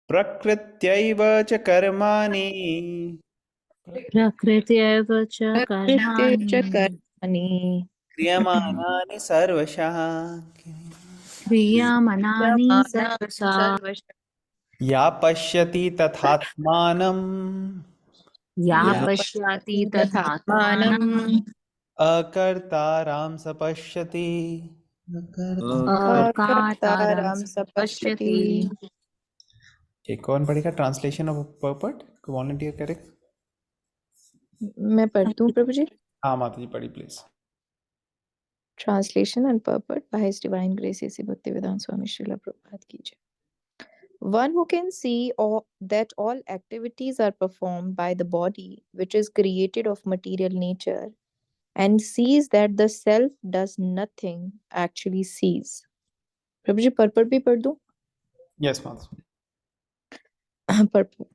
प्रकृत्यैव च कर्माणि प्रकृत्यैव च प्रकृत्यै च कर्माणि कर्माणि क्रियमाणानि सर्वशः। क्रियमाणानि क्रियमाणानि सर्वशः सर्वशः या पश्यति तथात्मानम् या या पश्यति पश्यति तथात्मानम् तथात्मानम् अकर्तारां स पश्यति। अकार्तारं कर्तारं स पश्यति। पश्यति। एक कौन पढ़ेगा ट्रांसलेशन ऑफ पर्पट, वॉलंटियर करे? मैं पढ़ती हूँ प्रभु जी। हाँ माता जी पढ़ी please. Translation and purport by His Divine Grace A.C. Bhaktivedanta Swami Srila Prabhupada ki jai. One who can see that all activities are performed by the body, which is created of material nature, and sees that the self does nothing, actually sees. Prabhu ji purport भी पढ़ दूँ? Yes माता जी। Purport.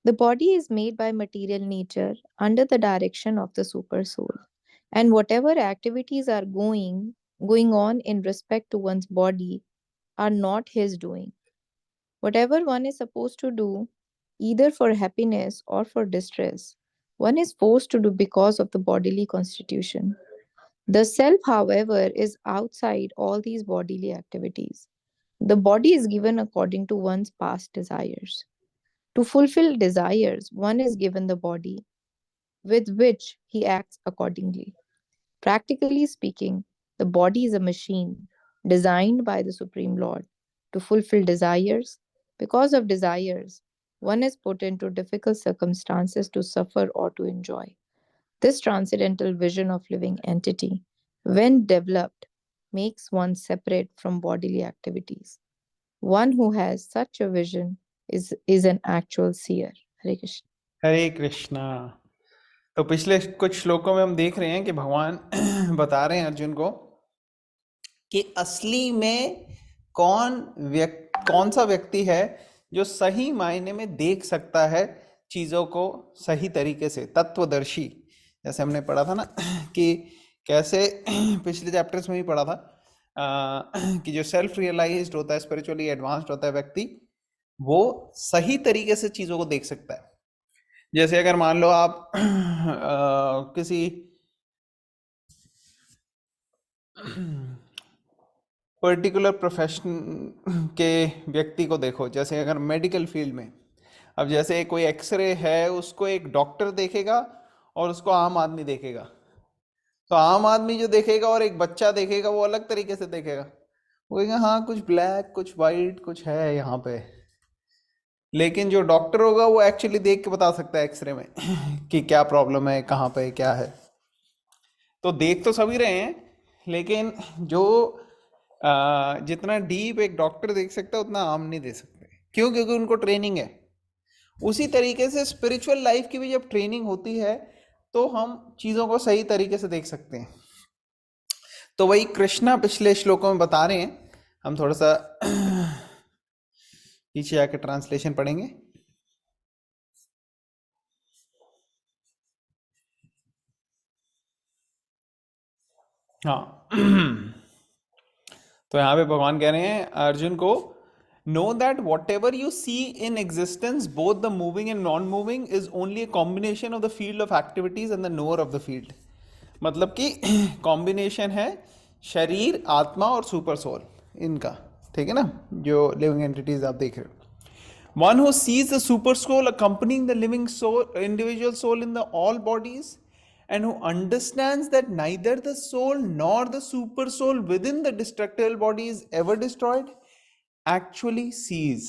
The body is made by material nature under the direction of the super soul, and whatever activities are going on in respect to one's body are not his doing. Whatever one is supposed to do, either for happiness or for distress, one is forced to do because of the bodily constitution. The self, however, is outside all these bodily activities. The body is given according to one's past desires. To fulfill desires, one is given the body, with which he acts accordingly. Practically speaking, the body is a machine designed by the Supreme Lord to fulfill desires. Because of desires, one is put into difficult circumstances to suffer or to enjoy. This transcendental vision of living entity, when developed, makes one separate from bodily activities. One who has such a vision is an actual seer. Hare Krishna. Hare Krishna. तो पिछले कुछ श्लोकों में हम देख रहे हैं कि भगवान बता रहे हैं अर्जुन को कि असली में कौन सा व्यक्ति है जो सही मायने में देख सकता है चीजों को सही तरीके से, तत्वदर्शी। जैसे हमने पढ़ा था ना कि कैसे पिछले चैप्टर्स में भी पढ़ा था कि जो सेल्फ रियलाइज्ड होता है, स्पिरिचुअली एडवांस्ड होता है व्यक्ति, वो सही तरीके से चीजों को देख सकता है। जैसे अगर मान लो आप किसी पर्टिकुलर प्रोफेशन के व्यक्ति को देखो, जैसे अगर मेडिकल फील्ड में, अब जैसे कोई एक्सरे है उसको एक डॉक्टर देखेगा और उसको आम आदमी देखेगा, तो आम आदमी जो देखेगा और एक बच्चा देखेगा वो अलग तरीके से देखेगा। वो कहेगा हाँ कुछ ब्लैक कुछ वाइट कुछ है यहाँ पे, लेकिन जो डॉक्टर होगा वो एक्चुअली देख के बता सकता है एक्सरे में कि क्या प्रॉब्लम है, कहाँ पे क्या है। तो देख तो सभी रहे हैं, लेकिन जो जितना डीप एक डॉक्टर देख सकता है उतना आम नहीं दे सकते। क्यों? क्योंकि उनको ट्रेनिंग है। उसी तरीके से स्पिरिचुअल लाइफ की भी जब ट्रेनिंग होती है तो हम चीजों को सही तरीके से देख सकते हैं। तो वही कृष्णा पिछले श्लोकों में बता रहे हैं। हम थोड़ा सा पीछे आके ट्रांसलेशन पढ़ेंगे। हाँ तो यहाँ पे भगवान कह रहे हैं अर्जुन को, know that whatever you see in existence both the moving and non moving is only a combination of the field of activities and the knower of the field. मतलब कि कॉम्बिनेशन है शरीर, आत्मा और सुपर सोल इनका, ठीक है ना, जो लिविंग एंटिटीज आप देख रहे हो। One who sees the super soul accompanying the living soul, individual soul in the all bodies, and who understands that neither the soul nor the super soul within the destructible body is ever destroyed, actually sees।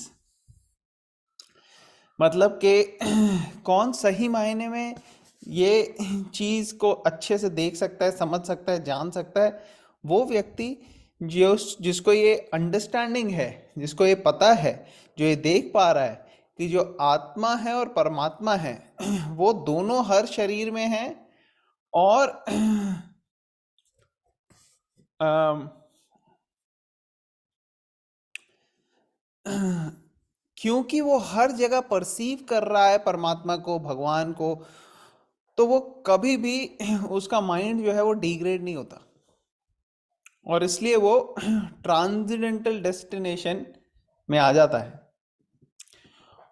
मतलब कि कौन सही मायने में ये चीज को अच्छे से देख सकता है, समझ सकता है, जान सकता है, वो व्यक्ति जिसको ये अंडरस्टैंडिंग है, जिसको ये पता है, जो ये देख पा रहा है कि जो आत्मा है और परमात्मा है वो दोनों हर शरीर में है, और क्योंकि वो हर जगह परसीव कर रहा है परमात्मा को, भगवान को, तो वो कभी भी उसका माइंड जो है वो डिग्रेड नहीं होता, और इसलिए वो ट्रांसेंडेंटल डेस्टिनेशन में आ जाता है।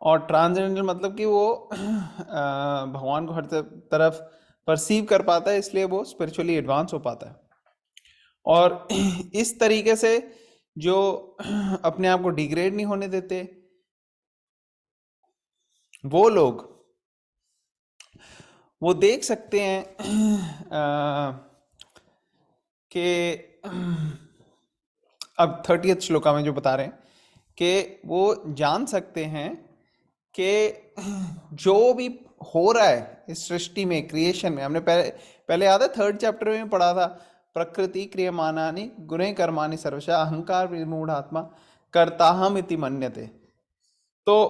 और ट्रांसेंडेंटल मतलब कि वो भगवान को हर तरफ परसीव कर पाता है, इसलिए वो स्पिरिचुअली एडवांस हो पाता है। और इस तरीके से जो अपने आप को डिग्रेड नहीं होने देते, वो लोग वो देख सकते हैं कि अब 30th श्लोका में जो बता रहे हैं कि वो जान सकते हैं कि जो भी हो रहा है इस सृष्टि में, क्रिएशन में, हमने पहले याद है 3rd चैप्टर में पढ़ा था, प्रकृति क्रियमाणानि गुणे कर्माणि सर्वशः अहंकार विमूढ़ आत्मा कर्ताहम इति मन्यते। तो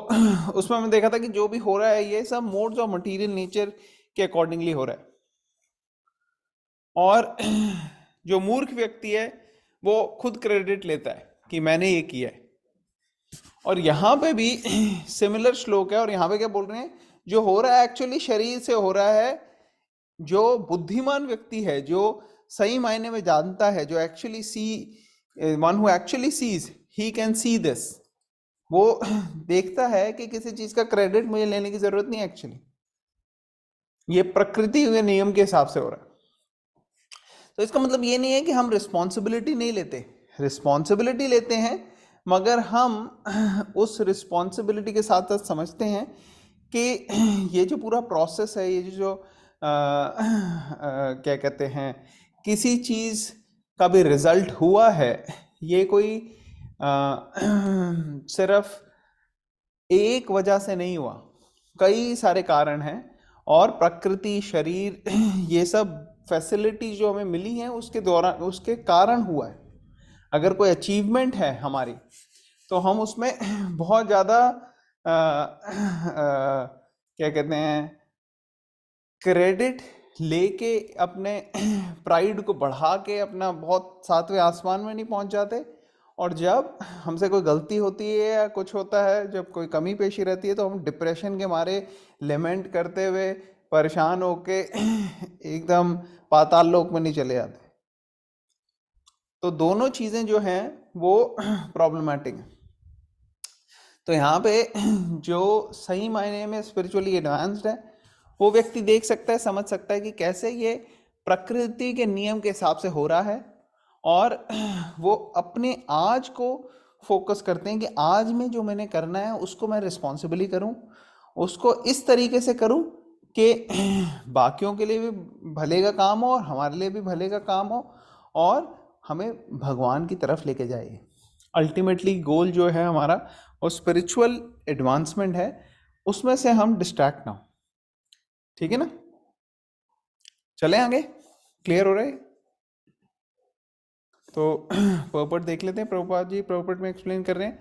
उसमें हमने देखा था कि जो भी हो रहा है ये सब मोड्स ऑफ मटेरियल नेचर के अकॉर्डिंगली हो रहा है। और जो मूर्ख व्यक्ति है वो खुद क्रेडिट लेता है कि मैंने ये किया है। और यहाँ पे भी सिमिलर श्लोक है, और यहाँ पे क्या बोल रहे हैं, जो हो रहा है एक्चुअली शरीर से हो रहा है। जो बुद्धिमान व्यक्ति है, जो सही मायने में जानता है, जो actually one who actually sees, he can see this, वो देखता है कि किसी चीज का क्रेडिट मुझे लेने की जरूरत नहीं है, एक्चुअली ये प्रकृति के नियम के हिसाब से हो रहा है। तो इसका मतलब ये नहीं है कि हम रिस्पॉन्सिबिलिटी नहीं लेते, रिस्पॉन्सिबिलिटी लेते हैं, मगर हम उस रिस्पॉन्सिबिलिटी के साथ साथ समझते हैं कि ये जो पूरा प्रोसेस है, ये जो क्या कहते हैं, किसी चीज का भी रिजल्ट हुआ है, ये कोई सिर्फ एक वजह से नहीं हुआ, कई सारे कारण हैं। और प्रकृति, शरीर, ये सब फैसिलिटी जो हमें मिली हैं उसके दौरान, उसके कारण हुआ है। अगर कोई अचीवमेंट है हमारी, तो हम उसमें बहुत ज़्यादा क्या कहते हैं, क्रेडिट लेके अपने प्राइड को बढ़ा के अपना बहुत 7वें आसमान में नहीं पहुंच जाते। और जब हमसे कोई गलती होती है या कुछ होता है, जब कोई कमी पेशी रहती है, तो हम डिप्रेशन के मारे लेमेंट करते हुए परेशान होके एकदम पाताल लोक में नहीं चले जाते। तो दोनों चीज़ें जो हैं वो प्रॉब्लमेटिक हैं। तो यहाँ पे जो सही मायने में स्पिरिचुअली एडवांस्ड है, वो व्यक्ति देख सकता है, समझ सकता है कि कैसे ये प्रकृति के नियम के हिसाब से हो रहा है। और वो अपने आज को फोकस करते हैं कि आज में जो मैंने करना है उसको मैं रिस्पॉन्सिबली करूं, उसको इस तरीके से करूं कि बाकियों के लिए भी भले का काम हो और हमारे लिए भी भले का काम हो, और हमें भगवान की तरफ लेके जाए। अल्टीमेटली गोल जो है हमारा वो स्पिरिचुअल एडवांसमेंट है, उसमें से हम डिस्ट्रैक्ट ना हो। ठीक है ना, चलें आगे, क्लियर हो रहा है? तो पर्पट देख लेते हैं। प्रभुपाद जी पर्पट में एक्सप्लेन कर रहे हैं,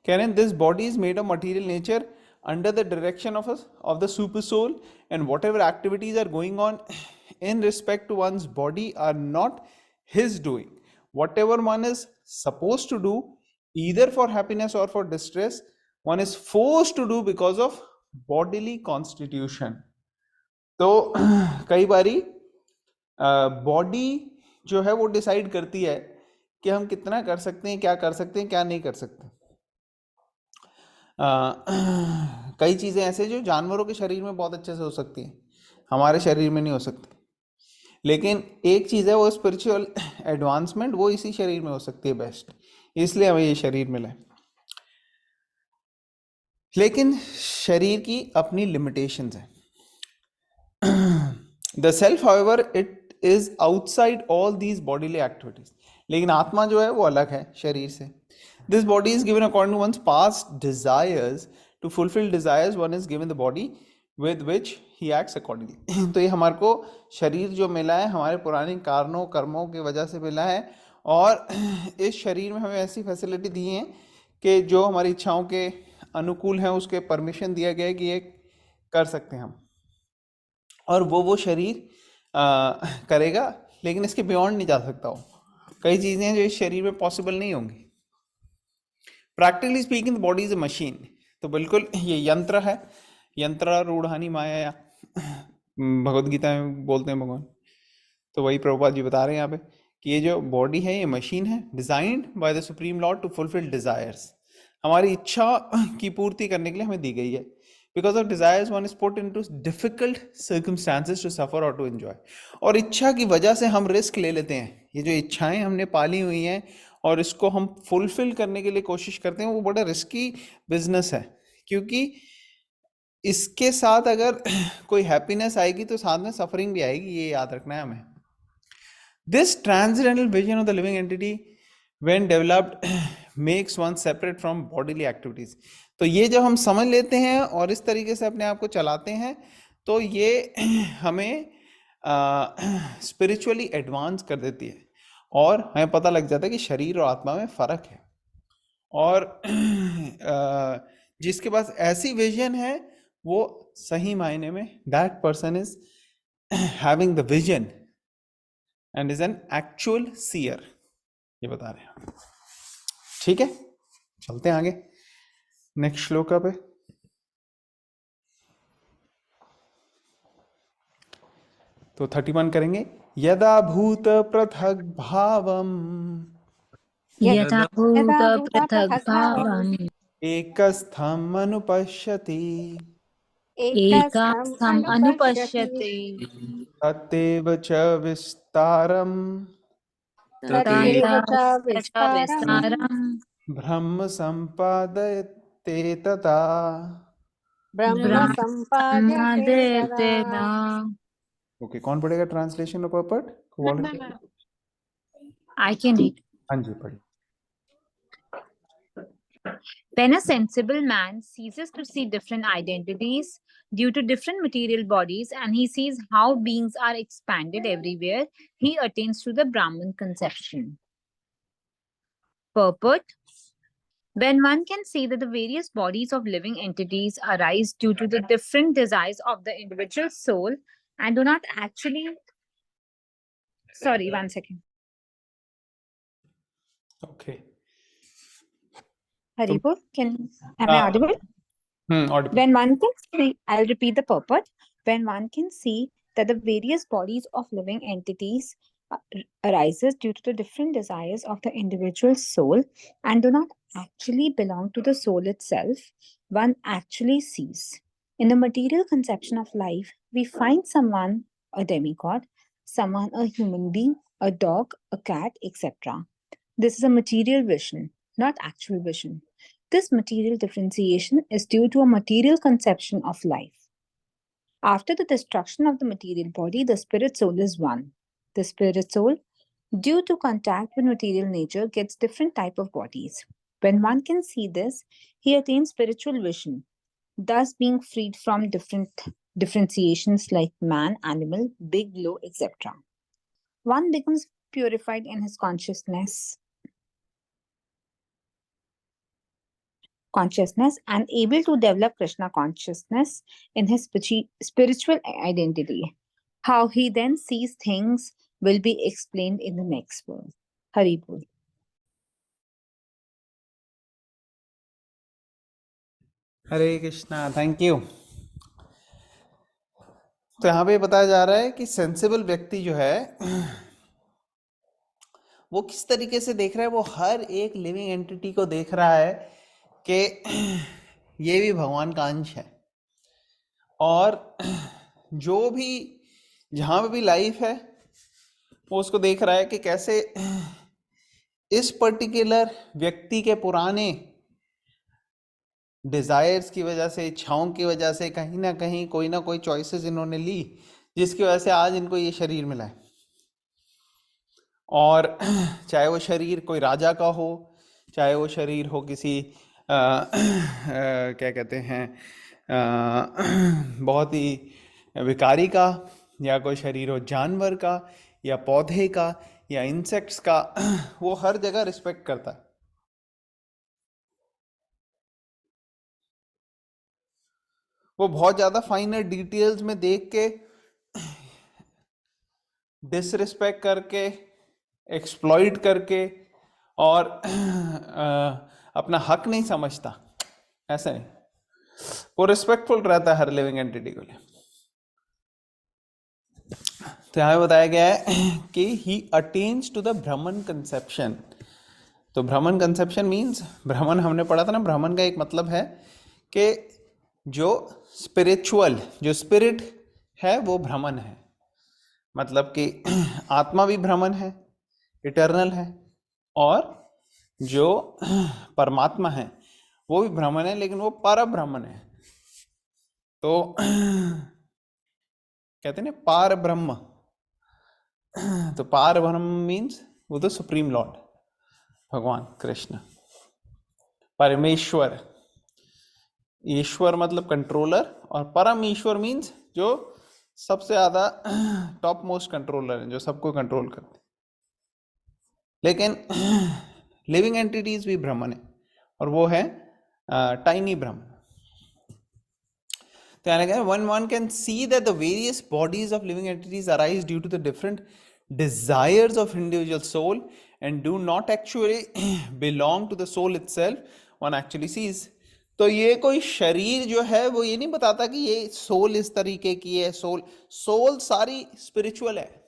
कह रहे हैं this body is made of material nature under the direction of the super soul, and whatever activities are going on in respect to one's body are not his doing. Whatever one is supposed to do either for happiness or for distress, one is forced to do because of bodily constitution. तो कई बारी body जो है वो decide करती है कि हम कितना कर सकते हैं, क्या कर सकते हैं, क्या नहीं कर सकते। कई चीज़ें ऐसे जो जानवरों के शरीर में बहुत अच्छे से हो सकती हैं, हमारे शरीर में नहीं हो सकती। लेकिन एक चीज़ है वो स्पिरिचुअल एडवांसमेंट, वो इसी शरीर में हो सकती है बेस्ट, इसलिए हमें ये शरीर मिला है। लेकिन शरीर की अपनी लिमिटेशंस हैं। The self however it is outside all these bodily activities, लेकिन आत्मा जो है वो अलग है शरीर से। This body is given according to one's past desires. To fulfill desires, one is given the body with which he acts accordingly. तो ये हमारे को शरीर जो मिला है हमारे पुराने कारणों कर्मों की वजह से मिला है, और इस शरीर में हमें ऐसी फैसिलिटी दी है कि जो हमारी इच्छाओं के अनुकूल है उसके परमिशन दिया गया है कि ये कर सकते हैं हम, और वो शरीर करेगा, लेकिन इसके बियॉन्ड नहीं जा सकता हो। कई चीज़ें हैं जो इस शरीर में पॉसिबल नहीं होंगी। Practically speaking the body is a machine. तो बिल्कुल ये यंत्र है, यंत्र रूढ़ानी माया, भगवद गीता में बोलते हैं भगवान। तो वही प्रभुपाद जी बता रहे हैं यहाँ पे कि ये जो बॉडी है ये मशीन है, designed by the supreme lord to fulfil desires. हमारी इच्छा की पूर्ति करने के लिए हमें दी गई है। Because of desires one is put into difficult circumstances to suffer और टू एंजॉय। और इच्छा की वजह से हम रिस्क ले लेते हैं। ये जो इच्छाएं हमने पाली हुई हैं और इसको हम फुलफिल करने के लिए कोशिश करते हैं, वो बड़ा रिस्की बिजनेस है, क्योंकि इसके साथ अगर कोई हैप्पीनेस आएगी तो साथ में सफरिंग भी आएगी, ये याद रखना है हमें। This transcendental vision of the living entity, when developed, makes one separate from bodily activities. तो ये जब हम समझ लेते हैं और इस तरीके से अपने आप को चलाते हैं, तो ये हमें स्पिरिचुअली एडवांस कर देती है और हमें पता लग जाता है कि शरीर और आत्मा में फर्क है। और जिसके पास ऐसी विजन है वो सही मायने में that person is having the vision and is an actual seer, ये बता रहे हैं। ठीक है, चलते हैं आगे नेक्स्ट श्लोका पे। तो 31 करेंगे। यदा भूत पृथक भावम यथा भूत पृथक् भावम् एकस्थम अनुपश्यति एकास्थम् अनुपश्यति तत्तेव च विस्तारम तथैव च विस्तारम् ब्रह्म संपादयते तथा। ब्रह्म सम्पाद्यते न। ओके, कौन पढ़ेगा translation of पर्पट? I can read. हाँ जी, पढ़िए। When a sensible man ceases to see different identities due to different material bodies and he sees how beings are expanded everywhere, he attains to the Brahman conception. Purport: when one can see that the various bodies of living entities arise due to the different desires of the individual soul and do not actually. Sorry, 1 second. Okay. Haripur, am I audible? Audible. When one can see, I'll repeat the purport. When one can see that the various bodies of living entities arises due to the different desires of the individual soul and do not actually belong to the soul itself, one actually sees. In the material conception of life, we find someone a demigod, someone a human being, a dog, a cat, etc. This is a material vision, not actual vision. This material differentiation is due to a material conception of life. After the destruction of the material body, the spirit soul is one. The spirit soul, due to contact with material nature, gets different type of bodies. When one can see this, he attains spiritual vision, thus being freed from different differentiations like man, animal, big, low, etc. One becomes purified in his consciousness and able to develop Krishna consciousness in his spiritual identity. How he then sees things will be explained in the next verse. Haripur. Hare Krishna, thank you. तो यहाँ पे बताया जा रहा है कि sensible व्यक्ति जो है वो किस तरीके से देख रहा है। वो हर एक लिविंग एंटिटी को देख रहा है कि ये भी भगवान का अंश है, और जो भी जहाँ पे भी लाइफ है वो उसको देख रहा है कि कैसे इस पर्टिकुलर व्यक्ति के पुराने डिजायर्स की वजह से, इच्छाओं की वजह से कहीं ना कोई चॉइसेस इन्होंने ली, जिसकी वजह से आज इनको ये शरीर मिला है। और चाहे वो शरीर कोई राजा का हो, चाहे वो शरीर हो किसी क्या कहते हैं बहुत ही विकारी का, या कोई शरीर हो जानवर का या पौधे का या इंसेक्ट्स का, वो हर जगह रिस्पेक्ट करता है। वो बहुत ज्यादा फाइनर डिटेल्स में देख के डिसरिस्पेक्ट करके, एक्सप्लॉइट करके और अपना हक नहीं समझता, ऐसा नहीं। वो रिस्पेक्टफुल रहता है हर लिविंग एंटिटी को लिए। तो यहाँ बताया गया है कि he attains to the Brahman conception. तो ब्राह्मण कंसेप्शन मीन्स, ब्राह्मण हमने पढ़ा था ना, ब्राह्मण का एक मतलब है कि जो स्पिरिचुअल, जो स्पिरिट है वो ब्राह्मण है, मतलब कि आत्मा भी ब्राह्मण है, इटर्नल है, और जो परमात्मा है वो भी ब्राह्मण है, लेकिन वो पर ब्राह्मण है। तो कहते हैं ना पार ब्रह्म, तो पार ब्रह्म मीन्स वो तो सुप्रीम लॉर्ड भगवान कृष्ण, परमेश्वर। ईश्वर मतलब कंट्रोलर, और परम ईश्वर मीन्स जो सबसे ज्यादा टॉप मोस्ट कंट्रोलर है, जो सबको कंट्रोल करते हैं। लेकिन लिविंग एंटिटीज भी ब्रह्मन है, और वो है टाइनी ब्रह्म। तो यानी कि when one can see that the various bodies of living entities arise due to the different desires of individual soul and do not actually belong to the soul itself, one actually sees. तो ये कोई शरीर जो है वो ये नहीं बताता कि ये सोल इस तरीके की है, सोल सारी स्पिरिचुअल है,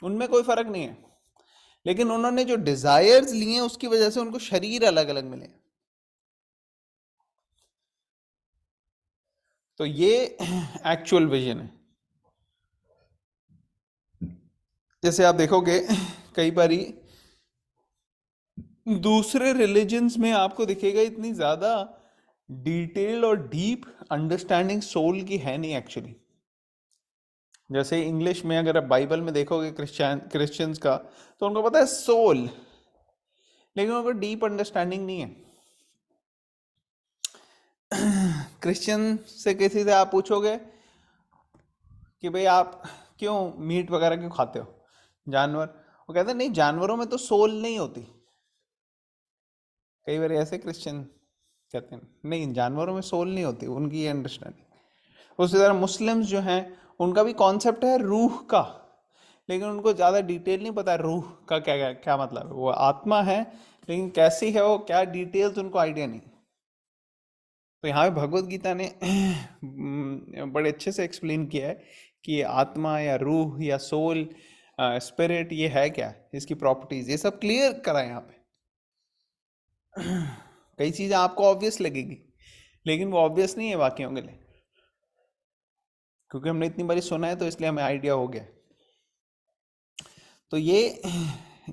उनमें कोई फर्क नहीं है, लेकिन उन्होंने जो डिजायर्स लिए हैं उसकी वजह से उनको शरीर अलग अलग मिले। तो ये एक्चुअल विजन है। जैसे आप देखोगे कई बारी दूसरे रिलीजन्स में आपको दिखेगा इतनी ज्यादा डिटेल और डीप अंडरस्टैंडिंग सोल की है नहीं एक्चुअली। जैसे इंग्लिश में अगर आप बाइबल में देखोगे क्रिश्चियंस का, तो उनको पता है सोल, लेकिन उनको डीप अंडरस्टैंडिंग नहीं है। क्रिश्चियन से किसी से आप पूछोगे कि भाई आप क्यों मीट वगैरह क्यों खाते हो, जानवर, वो कहते हैं नहीं जानवरों में तो सोल नहीं होती। कई बार ऐसे क्रिश्चियन कहते हैं नहीं जानवरों में सोल नहीं होती, उनकी ये अंडरस्टैंडिंग। उसी तरह मुस्लिम्स जो हैं उनका भी कॉन्सेप्ट है रूह का, लेकिन उनको ज़्यादा डिटेल नहीं पता रूह का क्या क्या, क्या मतलब है। वो आत्मा है, लेकिन कैसी है वो, क्या डिटेल्स उनको आइडिया नहीं। तो यहाँ पे भगवत गीता ने बड़े अच्छे से एक्सप्लेन किया है कि आत्मा या रूह या सोल, स्पिरिट, ये है क्या, इसकी प्रॉपर्टीज, ये सब क्लियर करा है यहाँ पे। कई चीजें आपको ऑब्वियस लगेगी, लेकिन वो ऑब्वियस नहीं है बाकियों के लिए, क्योंकि हमने इतनी बारी सुना है तो इसलिए हमें आइडिया हो गया। तो ये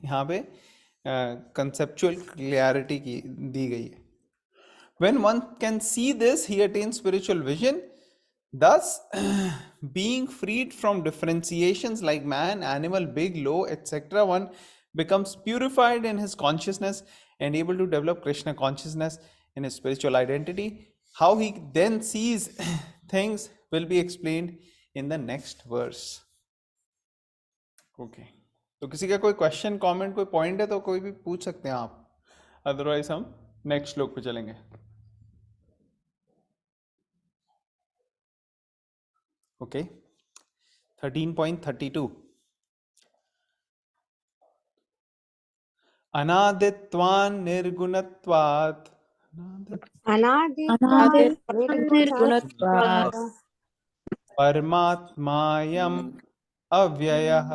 यहाँ पे कंसेप्चुअल क्लियरिटी की दी गई है। When one can see this, he attains spiritual vision. Thus, being freed from differentiations like man, animal, big, low, etc., one becomes purified in his consciousness and able to develop Krishna consciousness in his spiritual identity. How he then sees things will be explained in the next verse. Okay. तो किसी का कोई question, comment, कोई point है तो कोई भी पूछ सकते हैं आप, अदरवाइज हम नेक्स्ट श्लोक पे चलेंगे। Okay, 13.32 अनादित्वान् निर्गुणत्वात् निर्गुणत्वात् परमात्मायम् अव्ययः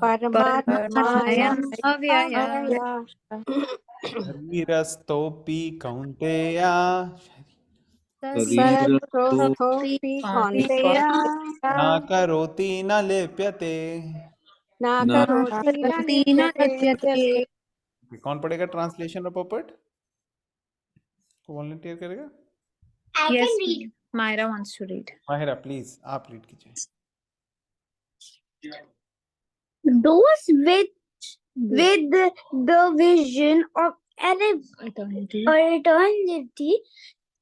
परमात्मायम् अव्ययः शरीरस्थोऽपि कौन्तेय शरीरस्थोऽपि कौन्तेय न करोति न लिप्यते। न करोति न लिप्यते। कौन पढ़ेगा ट्रांसलेशन ऑफ पोपट? वॉलंटियर करेगा? Yes, Myra wants to read. Mahira please आप रीड कीजिए। Those with the vision of Eternity. eternity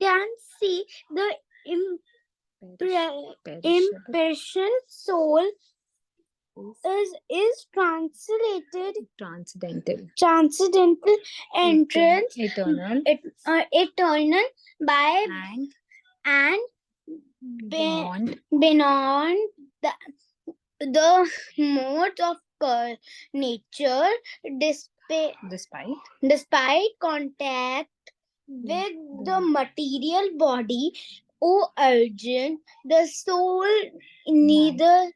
can see the impression soul is transcendental entrance Eternal. eternal by and beyond the modes of nature despite contact with the material body. O Arjun, the soul neither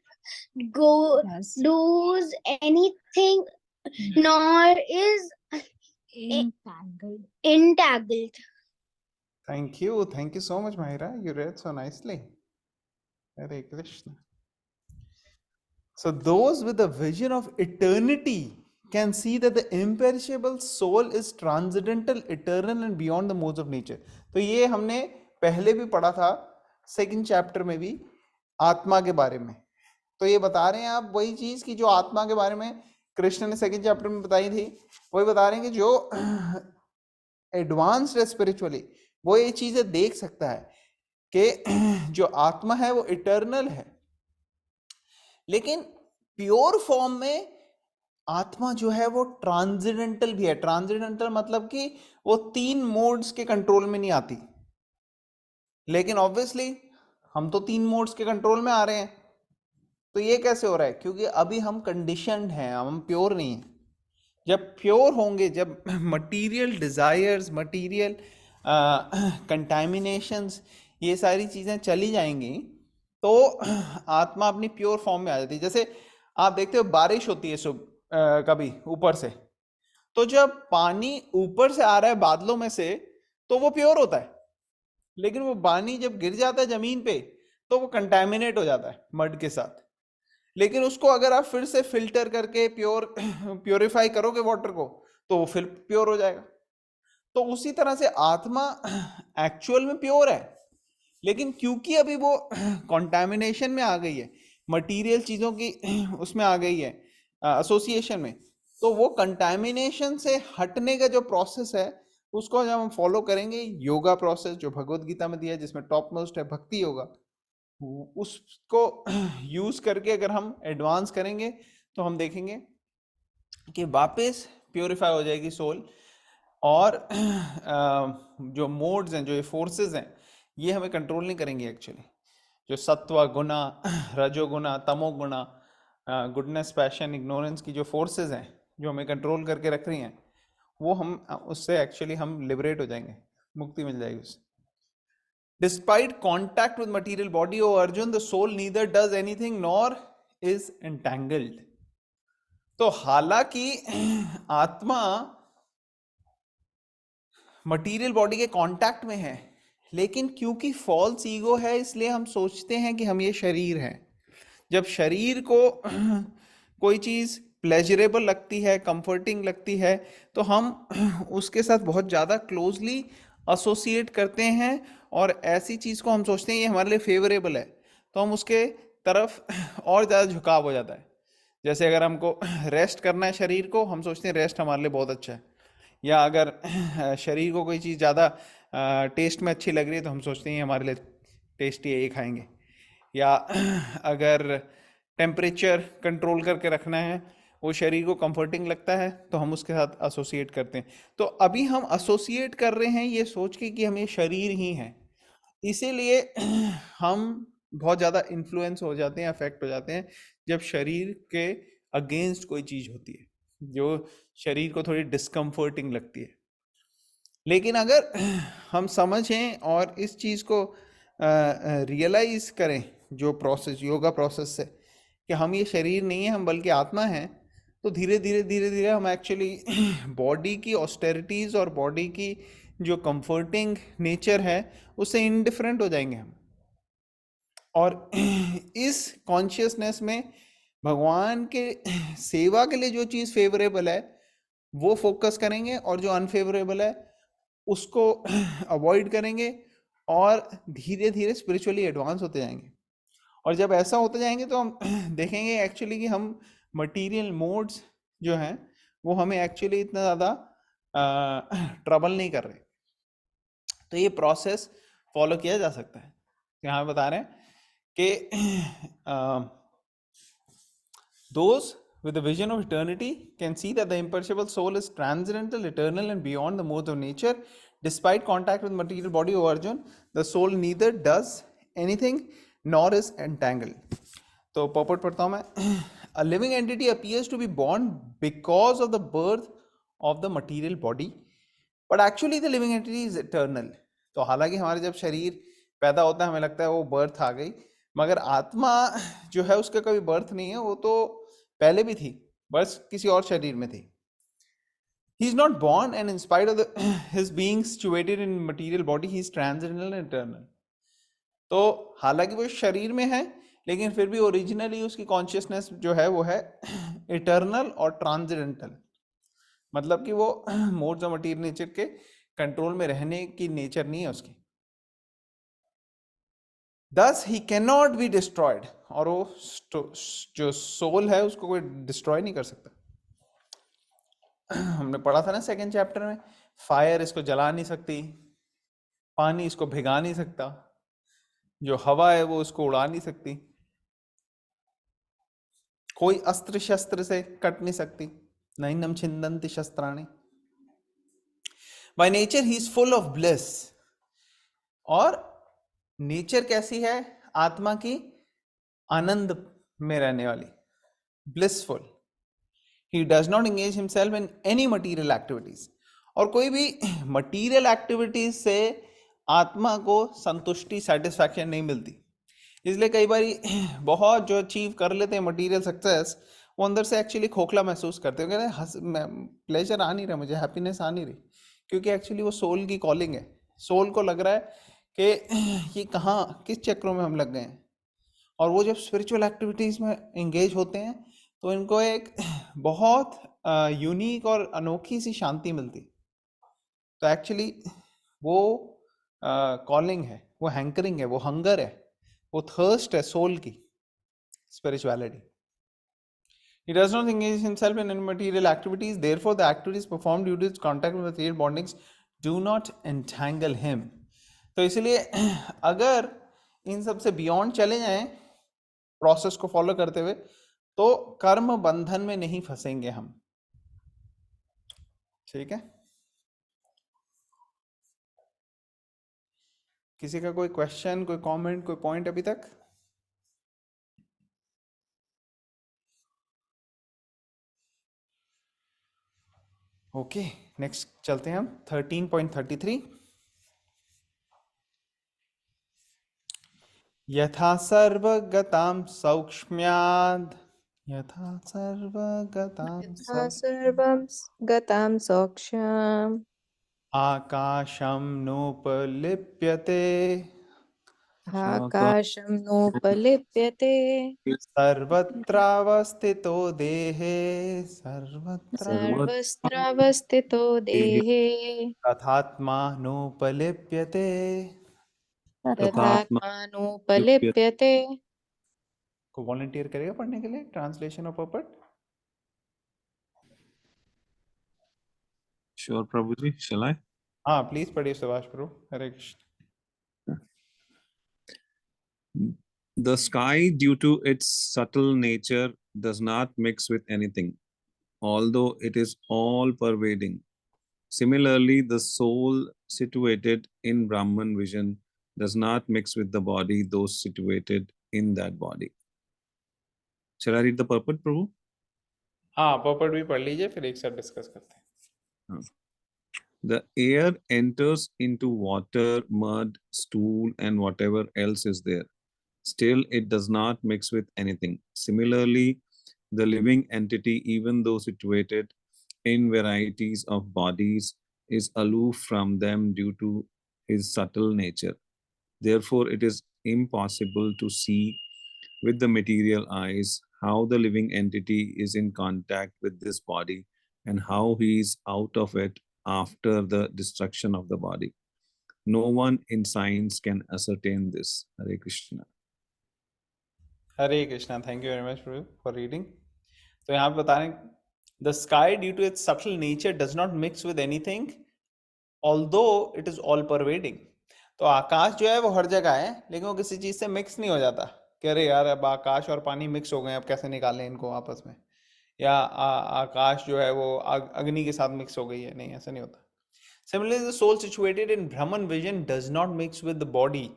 does anything nor is Entangled. entangled. Thank you so much, Mahira. You read so nicely. Hare Krishna. So those with a vision of eternity can see that the imperishable soul is transcendental, eternal and beyond the modes of nature. तो ये हमने पहले भी पढ़ा था second chapter में भी आत्मा के बारे में. तो ये बता रहे हैं आप वही चीज की जो आत्मा के बारे में कृष्ण ने सेकंड चैप्टर में बताई थी, वही बता रहे हैं कि जो एडवांस्ड है स्पिरिचुअली वो ये चीजें देख सकता है कि जो आत्मा है वो इटर्नल है, लेकिन प्योर फॉर्म में आत्मा जो है वो ट्रांसेंडेंटल भी है. ट्रांसेंडेंटल मतलब कि वो 3 मोड्स के कंट्रोल में नहीं आती, लेकिन ऑब्वियसली हम तो 3 मोड्स के कंट्रोल में आ रहे हैं. तो ये कैसे हो रहा है? क्योंकि अभी हम कंडीशनड हैं, हम प्योर नहीं हैं. जब प्योर होंगे, जब मटेरियल डिजायर्स, मटेरियल कंटामिनेशंस, ये सारी चीजें चली जाएंगी, तो आत्मा अपनी प्योर फॉर्म में आ जाती है. जैसे आप देखते हो बारिश होती है कभी ऊपर से, तो जब पानी ऊपर से आ रहा है बादलों में से तो वो प्योर होता है, लेकिन वो पानी जब गिर जाता है जमीन पे तो वो कंटामिनेट हो जाता है मड के साथ. लेकिन उसको अगर आप फिर से फिल्टर करके प्योरीफाई करोगे वाटर को, तो वो फिर प्योर हो जाएगा. तो उसी तरह से आत्मा एक्चुअल में प्योर है, लेकिन क्योंकि अभी वो कंटामिनेशन में आ गई है, मटेरियल चीजों की उसमें आ गई है, एसोसिएशन में, तो वो कंटामिनेशन से हटने का जो प्रोसेस है उसको जब हम फॉलो करेंगे, योगा प्रोसेस जो भगवत गीता में दिया है, जिसमें टॉप मोस्ट है भक्ति योगा, उसको यूज करके अगर हम एडवांस करेंगे तो हम देखेंगे कि वापस प्योरीफाई हो जाएगी सोल. और जो मोड्स हैं, जो ये फोर्सेस हैं, ये हमें कंट्रोल नहीं करेंगे एक्चुअली. जो सत्व गुना, रजोगुना, तमोगुना, गुडनेस, पैशन, इग्नोरेंस की जो फोर्सेस हैं जो हमें कंट्रोल करके रख रही हैं, वो हम उससे एक्चुअली हम लिबरेट हो जाएंगे, मुक्ति मिल जाएगी उससे. Despite contact with material body, O Arjun, the soul neither does anything nor is entangled. तो हालांकि आत्मा मटेरियल बॉडी के कांटेक्ट में है, लेकिन क्योंकि फॉल्स ईगो है इसलिए हम सोचते हैं कि हम ये शरीर हैं. जब शरीर को कोई चीज प्लेजरेबल लगती है, कंफर्टिंग लगती है, तो हम उसके साथ बहुत ज़्यादा क्लोजली एसोसिएट करते हैं और ऐसी चीज़ को हम सोचते हैं ये हमारे लिए फेवरेबल है, तो हम उसके तरफ और ज़्यादा झुकाव हो जाता है. जैसे अगर हमको रेस्ट करना है शरीर को, हम सोचते हैं रेस्ट हमारे लिए बहुत अच्छा है. या अगर शरीर को कोई चीज़ ज़्यादा टेस्ट में अच्छी लग रही है तो हम सोचते हैं ये हमारे लिए टेस्टी है, ये खाएंगे. या अगर टेम्परेचर कंट्रोल करके रखना है, वो शरीर को कंफर्टिंग लगता है, तो हम उसके साथ एसोसिएट करते हैं. तो अभी हम एसोसिएट कर रहे हैं ये सोच के कि हम ये शरीर ही हैं, इसीलिए हम बहुत ज़्यादा इन्फ्लुएंस हो जाते हैं, अफेक्ट हो जाते हैं जब शरीर के अगेंस्ट कोई चीज़ होती है जो शरीर को थोड़ी डिस्कम्फर्टिंग लगती है. लेकिन अगर हम समझें और इस चीज़ को रियलाइज करें, जो प्रोसेस योगा प्रोसेस से, कि हम ये शरीर नहीं है, हम बल्कि आत्मा हैं, तो धीरे धीरे हम एक्चुअली बॉडी की ऑस्टेरिटीज़ और बॉडी की जो कंफर्टिंग नेचर है उससे इंडिफरेंट हो जाएंगे हम. और इस कॉन्शियसनेस में भगवान के सेवा के लिए जो चीज़ फेवरेबल है वो फोकस करेंगे, और जो अनफेवरेबल है उसको अवॉइड करेंगे, और धीरे धीरे स्पिरिचुअली एडवांस होते जाएंगे. और जब ऐसा होते जाएंगे तो हम देखेंगे एक्चुअली कि हम मटेरियल मोड्स जो हैं वो हमें एक्चुअली इतना ज़्यादा ट्रबल नहीं कर रहे. तो ये प्रोसेस फॉलो किया जा सकता है. यहाँ बता रहे हैं कि those with the vision of eternity can see that the imperishable soul is transcendental, eternal and beyond the modes of nature. Despite contact with material body, O Arjun, the soul neither does anything nor is entangled. तो purport पढ़ता हूँ मैं. A living entity appears to be born because of the birth of the material body, but actually the living entity is eternal. तो हालांकि हमारे जब शरीर पैदा होता है हमें लगता है वो बर्थ आ गई, मगर आत्मा जो है उसका कभी बर्थ नहीं है, वो तो पहले भी थी, बस किसी और शरीर में थी. he is not born, and in spite of his being situated in material body, he is transcendental and eternal. तो हालांकि वो शरीर में है, लेकिन फिर भी ओरिजिनली उसकी कॉन्शियसनेस जो है वो है इटर्नल और ट्रांसेंडेंटल, मतलब कि वो मोड्स ऑफ मटीरियल नेचर के कंट्रोल में रहने की नेचर नहीं है उसकी. Thus he cannot be destroyed, और वो जो सोल है उसको कोई डिस्ट्रॉय नहीं कर सकता. हमने पढ़ा था ना सेकंड चैप्टर में, फायर इसको जला नहीं सकती, पानी इसको भिगा नहीं सकता, जो हवा है वो उसको उड़ा नहीं सकती, कोई अस्त्र शस्त्र से कट नहीं सकती. नैनम छिन्दन्ति शस्त्राणि. By nature he is full of bliss. और नेचर कैसी है आत्मा की? आनंद में रहने वाली, blissful. He does not engage himself in any material activities. और कोई भी मटीरियल एक्टिविटीज से आत्मा को संतुष्टि, सेटिस्फैक्शन नहीं मिलती. इसलिए कई बार बहुत जो अचीव कर लेते हैं मटीरियल सक्सेस, वो अंदर से एक्चुअली खोखला महसूस करते हैं. प्लेजर आ नहीं रहा मुझे, हैप्पीनेस आ नहीं रही, क्योंकि एक्चुअली वो सोल की कॉलिंग है. सोल को लग रहा है कि ये कहाँ, किस चक्रों में हम लग गए हैं. और वो जब स्पिरिचुअल एक्टिविटीज में एंगेज होते हैं तो इनको एक बहुत यूनिक और अनोखी सी शांति मिलती. तो एक्चुअली वो कॉलिंग है, वो हैंकरिंग है, वो हंगर है, वो थर्स्ट है सोल की, spirituality. He does not engage himself in any material activities. Therefore, the activities performed due to his contact with material bondings do not entangle him. तो इसलिए अगर इन सब से बियॉन्ड चले जाएं प्रोसेस को फॉलो करते हुए, तो कर्म बंधन में नहीं फंसेंगे हम. ठीक है. किसी का कोई क्वेश्चन, कोई कमेंट, कोई पॉइंट अभी तक? ओके, नेक्स्ट चलते हैं हम 13.33. यथा सर्वगतां सौक्ष्म्याद्, यथा सर्वगतां यथा सर्वं गतां सौक्ष्म्याम् आकाशं नोपलिप्यते, आकाशं नोपलिप्यते, सर्वत्रावस्थितो देहे, सर्वस्त्रावस्थितो देहे, तथात्मा नोपलिप्यते. तथात्मानोपलिप्यते. को वॉलंटियर करेगा पढ़ने के लिए ट्रांसलेशन ऑफ पोपट? Sure, Prabhuji. Shall I? हाँ प्लीज पढ़िए सुभाष प्रभु. हरे Krishna. The sky, due to its subtle nature, does not mix with anything, although it is all pervading. Similarly, the soul situated in Brahman vision does not mix with the body, those situated in that body. Shall I read the purport, Prabhu? हाँ पोपट भी पढ़ लीजिए, फिर एक साथ discuss करते हैं. The air enters into water, mud, stool, and whatever else is there. Still, it does not mix with anything. Similarly, the living entity, even though situated in varieties of bodies, is aloof from them due to his subtle nature. Therefore, it is impossible to see with the material eyes how the living entity is in contact with this body and how he is out of it after the destruction of the body. No one in science can ascertain this. Hare Krishna. Hare Krishna. Thank you very much for reading. तो यहाँ पे बता रहे हैं the sky due to its subtle nature does not mix with anything although it is all pervading. तो आकाश जो है वो हर जगह है, लेकिन वो किसी चीज से मिक्स नहीं हो जाता. कह रहे यार अब आकाश और पानी मिक्स हो गए, अब कैसे निकालें इनको आपस में, या आकाश जो है वो अग्नि के साथ मिक्स हो गई है. नहीं, ऐसा नहीं होता. Similarly, the soul situated in Brahman vision does not mix with the body,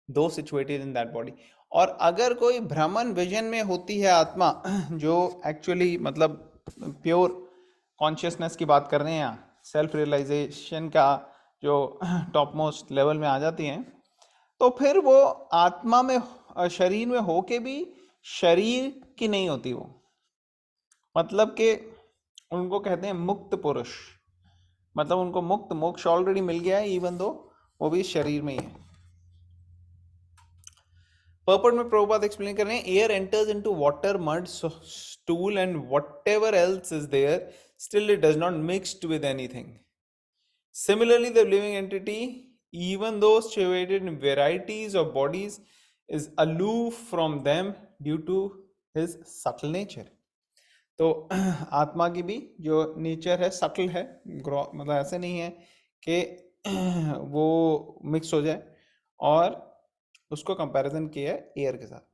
though situated in that body. और अगर कोई ब्राह्मण विजन में होती है आत्मा, जो एक्चुअली मतलब प्योर कॉन्शियसनेस की बात कर रहे हैं यहाँ, सेल्फ रियलाइजेशन का जो टॉप मोस्ट लेवल में आ जाती हैं, तो फिर वो आत्मा में, शरीर में होके भी शरीर की नहीं होती. वो मतलब कि उनको कहते हैं मुक्त पुरुष. मतलब उनको मुक्त मोक्ष ऑलरेडी मिल गया है, इवन दो वो भी शरीर में ही है। पर्पट में प्रभुपाद एक्सप्लेन कर रहे हैं, air enters into water, mud, stool and whatever else is there, still it does not mixed with anything. Similarly, the living entity, even though situated in varieties of bodies, is aloof from them due to his subtle nature. तो आत्मा की भी जो nature है subtle है, मतलब ऐसे नहीं है कि वो मिक्स हो जाए, और उसको कंपैरिजन किया है एयर के साथ।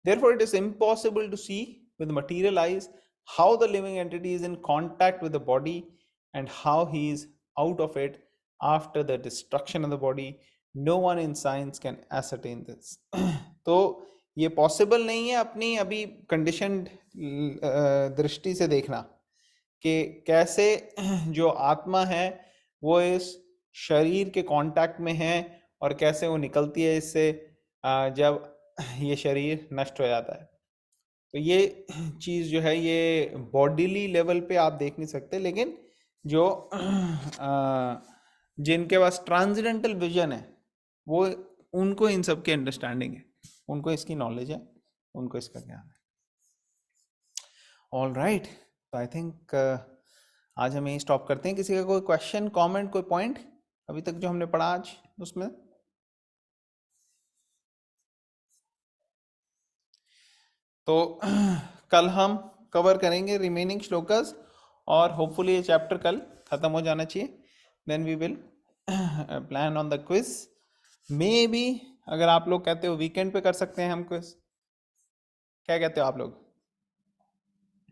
Therefore, it is impossible to see with material eyes how the living entity is in contact with the body and how he is out of it after the destruction of the body. No one in science can ascertain this. तो ये possible नहीं है अपनी अभी conditioned दृष्टि से देखना कि कैसे जो आत्मा है वो इस शरीर के कांटेक्ट में है और कैसे वो निकलती है इससे जब ये शरीर नष्ट हो जाता है। तो ये चीज़ जो है ये बॉडीली लेवल पे आप देख नहीं सकते, लेकिन जो जिनके पास ट्रांसेंडेंटल विजन है वो उनको इन सब की अंडरस्टैंडिंग है, उनको इसकी नॉलेज है, उनको इसका ज्ञान है। ऑल राइट, तो आई थिंक आज हम यही स्टॉप करते हैं। किसी का कोई क्वेश्चन, कमेंट, कोई पॉइंट अभी तक जो हमने पढ़ा आज उसमें? तो कल हम कवर करेंगे रिमेनिंग श्लोकस और होपफुली ये चैप्टर कल खत्म हो जाना चाहिए। Then we will plan on the quiz. Maybe अगर आप लोग कहते हो वीकेंड पे कर सकते हैं हम क्विज, क्या कहते हो आप लोग?